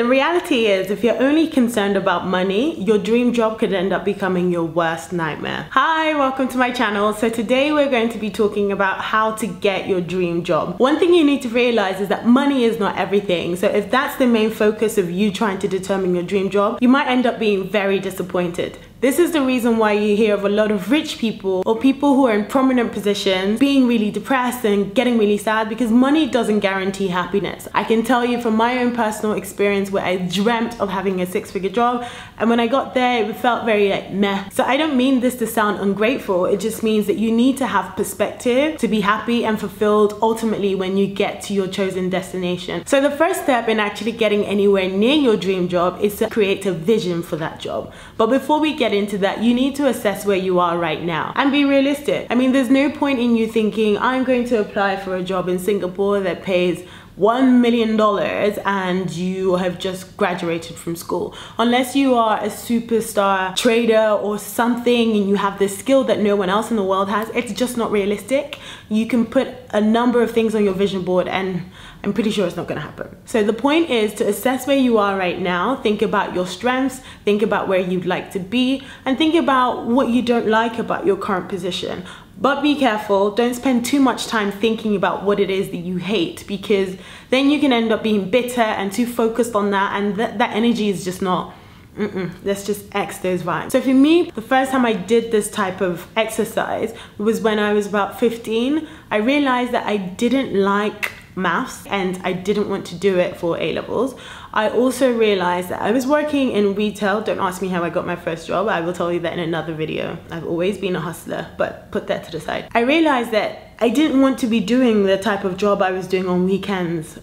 The reality is, if you're only concerned about money, your dream job could end up becoming your worst nightmare. Hi, welcome to my channel. So today we're going to be talking about how to get your dream job. One thing you need to realize is that money is not everything. So if that's the main focus of you trying to determine your dream job, you might end up being very disappointed. This is the reason why you hear of a lot of rich people or people who are in prominent positions being really depressed and getting really sad, because money doesn't guarantee happiness. I can tell you from my own personal experience where I dreamt of having a six-figure job, and when I got there it felt very like meh. So I don't mean this to sound ungrateful, it just means that you need to have perspective to be happy and fulfilled ultimately when you get to your chosen destination. So the first step in actually getting anywhere near your dream job is to create a vision for that job. But before we get into that, you need to assess where you are right now and be realistic. I mean, there's no point in you thinking, I'm going to apply for a job in Singapore that pays $1 million and you have just graduated from school. Unless you are a superstar trader or something and you have this skill that no one else in the world has, it's just not realistic. You can put a number of things on your vision board and I'm pretty sure it's not gonna happen. So the point is to assess where you are right now, think about your strengths, think about where you'd like to be, and think about what you don't like about your current position. But be careful, don't spend too much time thinking about what it is that you hate, because then you can end up being bitter and too focused on that, and that energy is just not, let's just X those vibes. So for me, the first time I did this type of exercise was when I was about 15. I realized that I didn't like maths and I didn't want to do it for A-levels. I also realized that I was working in retail. Don't ask me how I got my first job. I will tell you that in another video. I've always been a hustler, but put that to the side. I realized that I didn't want to be doing the type of job I was doing on weekends,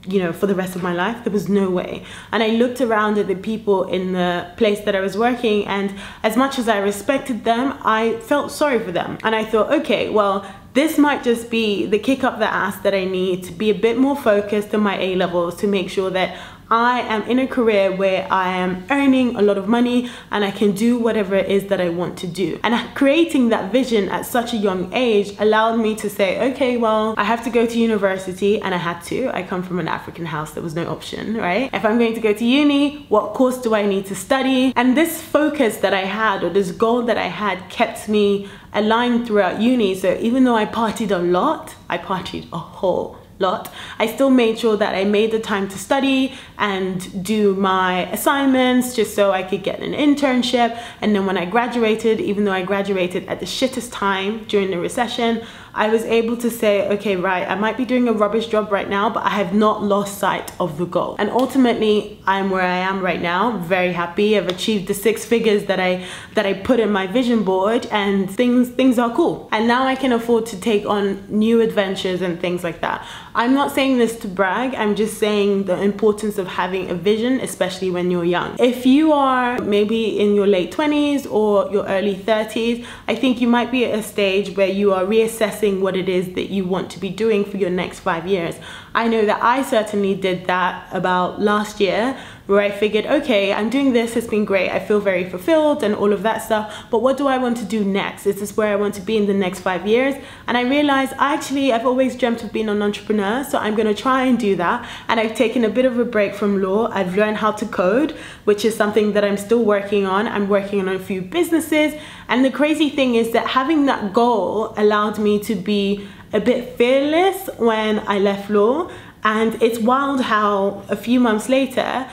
you know, for the rest of my life. There was no way. And I looked around at the people in the place that I was working, and as much as I respected them, I felt sorry for them. And I thought, okay, well, this might just be the kick up the ass that I need to be a bit more focused on my A-levels, to make sure that I am in a career where I am earning a lot of money and I can do whatever it is that I want to do. And creating that vision at such a young age allowed me to say, okay, well, I have to go to university, and I had to. I come from an African house, there was no option, right? If I'm going to go to uni, what course do I need to study? And this focus that I had, or this goal that I had, kept me aligned throughout uni. So even though I partied a lot, I partied a whole lot, I still made sure that I made the time to study and do my assignments just so I could get an internship. And then when I graduated, even though I graduated at the shittest time during the recession, I was able to say, okay, right, I might be doing a rubbish job right now, but I have not lost sight of the goal. And ultimately, I'm where I am right now, very happy. I've achieved the 6 figures that I put in my vision board, and things are cool. And now I can afford to take on new adventures and things like that. I'm not saying this to brag, I'm just saying the importance of having a vision, especially when you're young. If you are maybe in your late 20s or your early 30s, I think you might be at a stage where you are reassessing what it is that you want to be doing for your next 5 years. I know that I certainly did that about last year, where I figured, okay, I'm doing this, it's been great, I feel very fulfilled and all of that stuff, but what do I want to do next? Is this where I want to be in the next 5 years? And I realized, I've always dreamt of being an entrepreneur, so I'm gonna try and do that. And I've taken a bit of a break from law. I've learned how to code, which is something that I'm still working on. I'm working on a few businesses. And the crazy thing is that having that goal allowed me to be a bit fearless when I left law. And it's wild how a few months later,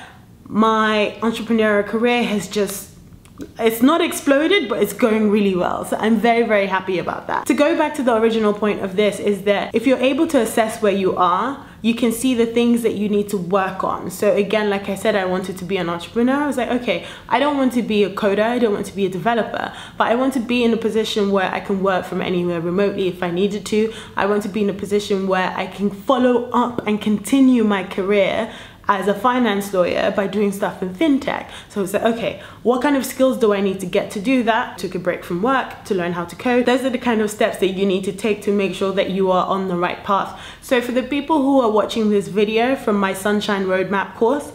my entrepreneurial career has just, it's not exploded, but it's going really well. So I'm very, very happy about that. To go back to the original point of this is that if you're able to assess where you are, you can see the things that you need to work on. So again, like I said, I wanted to be an entrepreneur. I was like, okay, I don't want to be a coder, I don't want to be a developer, but I want to be in a position where I can work from anywhere remotely if I needed to. I want to be in a position where I can follow up and continue my career as a finance lawyer by doing stuff in fintech. So it's like, okay, what kind of skills do I need to get to do that? Took a break from work to learn how to code. Those are the kind of steps that you need to take to make sure that you are on the right path. So for the people who are watching this video from my Sunshine Roadmap course,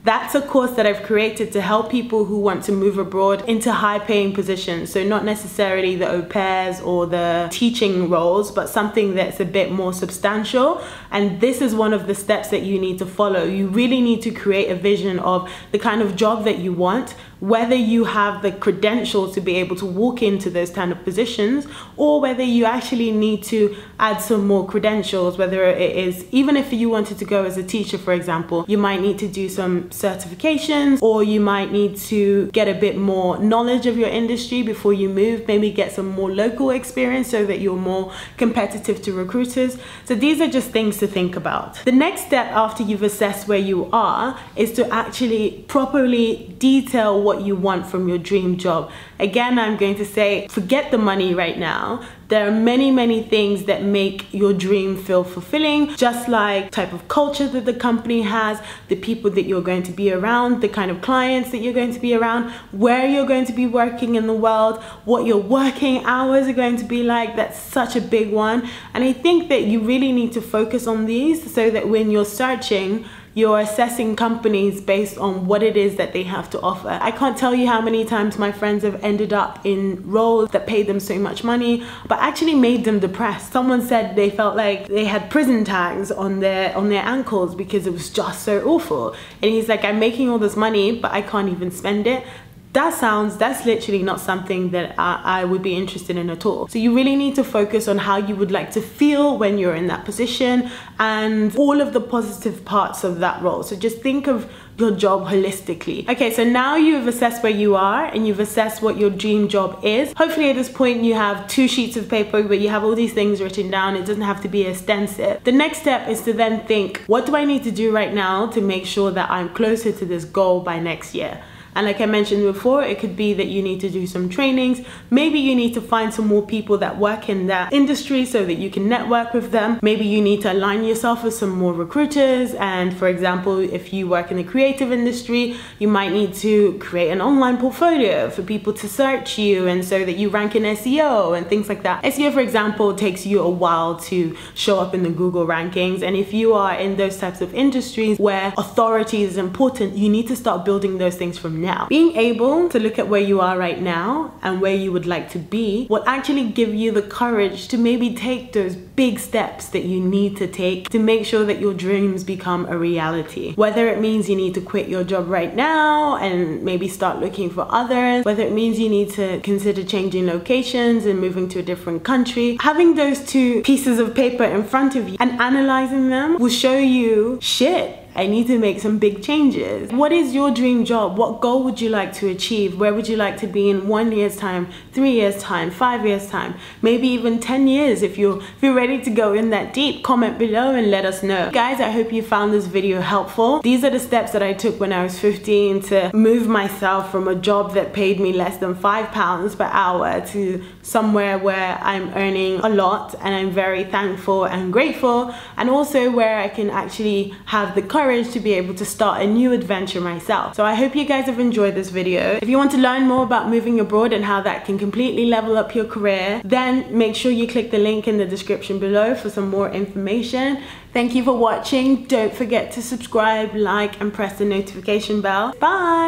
That's a course that I've created to help people who want to move abroad into high paying positions. So not necessarily the au pairs or the teaching roles, but something that's a bit more substantial. And this is one of the steps that you need to follow. You really need to create a vision of the kind of job that you want, whether you have the credentials to be able to walk into those kind of positions, or whether you actually need to add some more credentials, whether it is, even if you wanted to go as a teacher, for example, you might need to do some certifications, or you might need to get a bit more knowledge of your industry before you move, maybe get some more local experience so that you're more competitive to recruiters. So these are just things to think about. The next step after you've assessed where you are is to actually properly detail what you want from your dream job. Again, I'm going to say, forget the money right now. There are many things that make your dream feel fulfilling, just like type of culture that the company has, the people that you're going to be around, the kind of clients that you're going to be around, where you're going to be working in the world, what your working hours are going to be like. That's such a big one. And I think that you really need to focus on these so that when you're searching, you're assessing companies based on what it is that they have to offer. I can't tell you how many times my friends have ended up in roles that paid them so much money, but actually made them depressed. Someone said they felt like they had prison tags on their ankles because it was just so awful. And he's like, I'm making all this money, but I can't even spend it. That's literally not something that I would be interested in at all. So you really need to focus on how you would like to feel when you're in that position and all of the positive parts of that role. So just think of your job holistically. Okay, so now you've assessed where you are and you've assessed what your dream job is. Hopefully at this point you have 2 sheets of paper where you have all these things written down. It doesn't have to be extensive. The next step is to then think, what do I need to do right now to make sure that I'm closer to this goal by next year? And like I mentioned before, it could be that you need to do some trainings. Maybe you need to find some more people that work in that industry so that you can network with them. Maybe you need to align yourself with some more recruiters. And for example, if you work in the creative industry, you might need to create an online portfolio for people to search you and so that you rank in SEO and things like that. SEO, for example, takes you a while to show up in the Google rankings. And if you are in those types of industries where authority is important, you need to start building those things from now. Being able to look at where you are right now and where you would like to be will actually give you the courage to maybe take those big steps that you need to take to make sure that your dreams become a reality. Whether it means you need to quit your job right now and maybe start looking for others, whether it means you need to consider changing locations and moving to a different country, having those 2 pieces of paper in front of you and analyzing them will show you, shit, I need to make some big changes. What is your dream job? What goal would you like to achieve? Where would you like to be in 1 year's time, 3 years time, 5 years time, maybe even 10 years? If you're ready to go in that deep, comment below and let us know. Guys, I hope you found this video helpful. These are the steps that I took when I was 15 to move myself from a job that paid me less than £5 per hour to somewhere where I'm earning a lot and I'm very thankful and grateful, and also where I can actually have the courage to be able to start a new adventure myself. So I hope you guys have enjoyed this video. If you want to learn more about moving abroad and how that can completely level up your career, then make sure you click the link in the description below for some more information. Thank you for watching. Don't forget to subscribe, like, and press the notification bell. Bye!